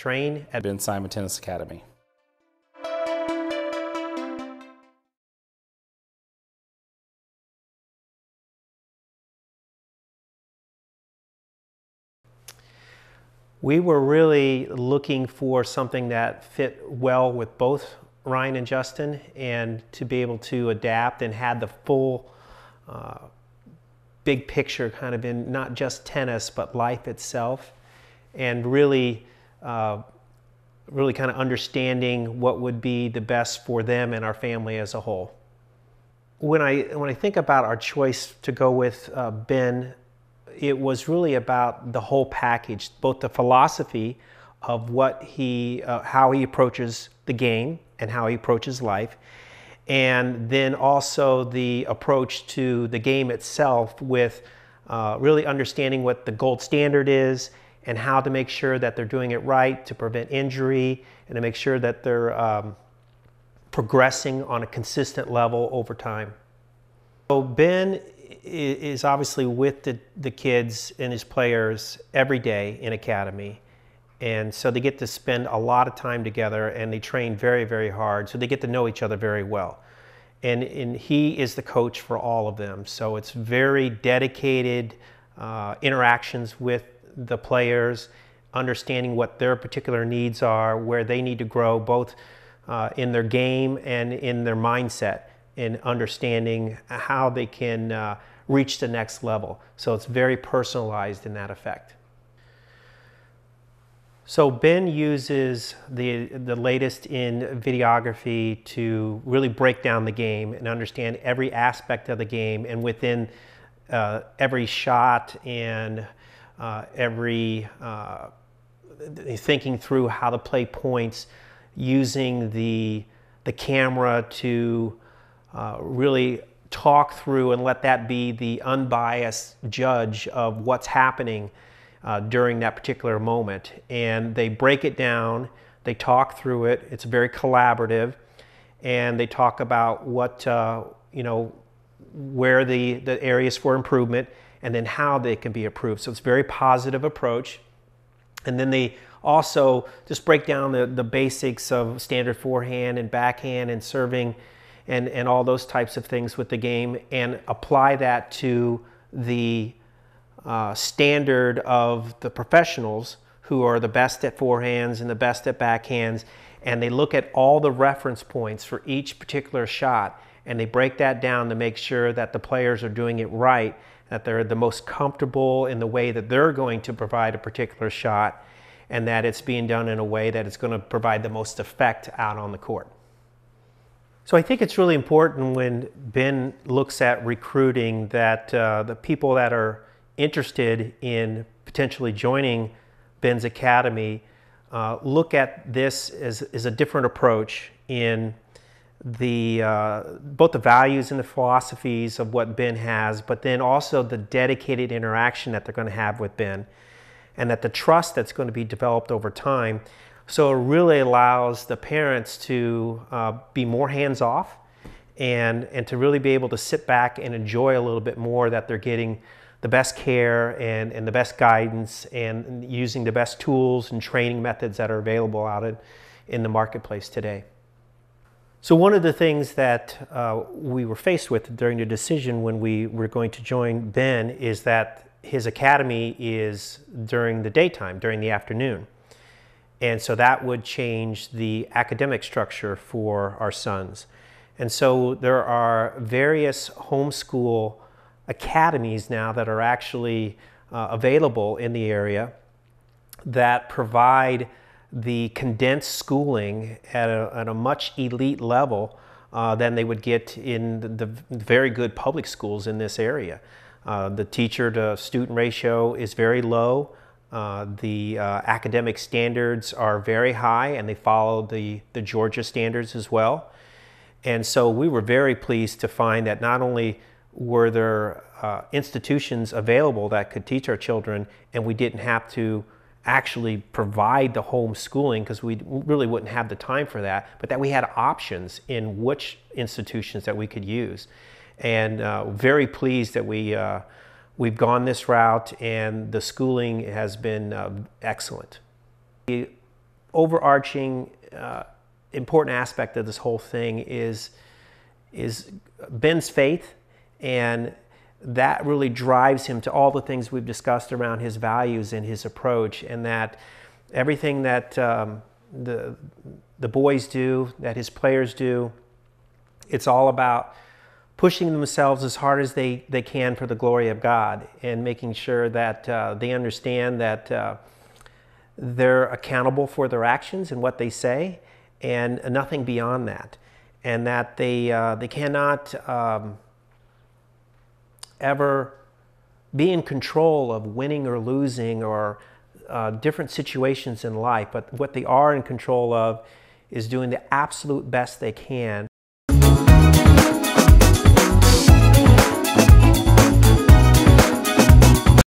train at Ben Simont Tennis Academy. We were really looking for something that fit well with both Ryan and Justin, and to be able to adapt and had the full big picture kind of in not just tennis but life itself, and really kind of understanding what would be the best for them and our family as a whole. When I think about our choice to go with Ben, it was really about the whole package, both the philosophy of what how he approaches the game and how he approaches life, and then also the approach to the game itself with really understanding what the gold standard is and how to make sure that they're doing it right to prevent injury and to make sure that they're progressing on a consistent level over time. So Ben is obviously with the kids and his players every day in academy, and so they get to spend a lot of time together, and they train very, very hard, so they get to know each other very well. And he is the coach for all of them, so it's very dedicated interactions with the players, understanding what their particular needs are, where they need to grow, both in their game and in their mindset, in understanding how they can reach the next level. So it's very personalized in that effect. So Ben uses the latest in videography to really break down the game and understand every aspect of the game, and within every shot and every thinking through how to play points, using the camera to really talk through and let that be the unbiased judge of what's happening during that particular moment. And they break it down, they talk through it, it's very collaborative, and they talk about what, where the areas for improvement, and then how they can be improved. So it's a very positive approach. And then they also just break down the basics of standard forehand and backhand and serving and all those types of things with the game, and apply that to the standard of the professionals who are the best at forehands and the best at backhands, and they look at all the reference points for each particular shot, and they break that down to make sure that the players are doing it right, that they're the most comfortable in the way that they're going to provide a particular shot, and that it's being done in a way that it's going to provide the most effect out on the court. So I think it's really important when Ben looks at recruiting that the people that are interested in potentially joining Ben's Academy look at this as a different approach in both the values and the philosophies of what Ben has, but then also the dedicated interaction that they're going to have with Ben, and that the trust that's going to be developed over time. So it really allows the parents to be more hands-off and to really be able to sit back and enjoy a little bit more that they're getting the best care and the best guidance and using the best tools and training methods that are available out in the marketplace today. So one of the things that we were faced with during the decision when we were going to join Ben is that his academy is during the daytime, during the afternoon. And so that would change the academic structure for our sons. And so there are various homeschool academies now that are actually available in the area that provide the condensed schooling at a much elite level than they would get in the very good public schools in this area. The teacher to student ratio is very low. The academic standards are very high, and they follow the Georgia standards as well. And so we were very pleased to find that not only were there institutions available that could teach our children, and we didn't have to actually provide the homeschooling because we really wouldn't have the time for that, but that we had options in which institutions that we could use. And very pleased that we've gone this route, and the schooling has been excellent. We overarching important aspect of this whole thing is Ben's faith, and that really drives him to all the things we've discussed around his values and his approach, and that everything that the boys do, that his players do, it's all about pushing themselves as hard as they can for the glory of God, and making sure that they understand that they're accountable for their actions and what they say, and nothing beyond that, and that they cannot ever be in control of winning or losing or different situations in life, but what they are in control of is doing the absolute best they can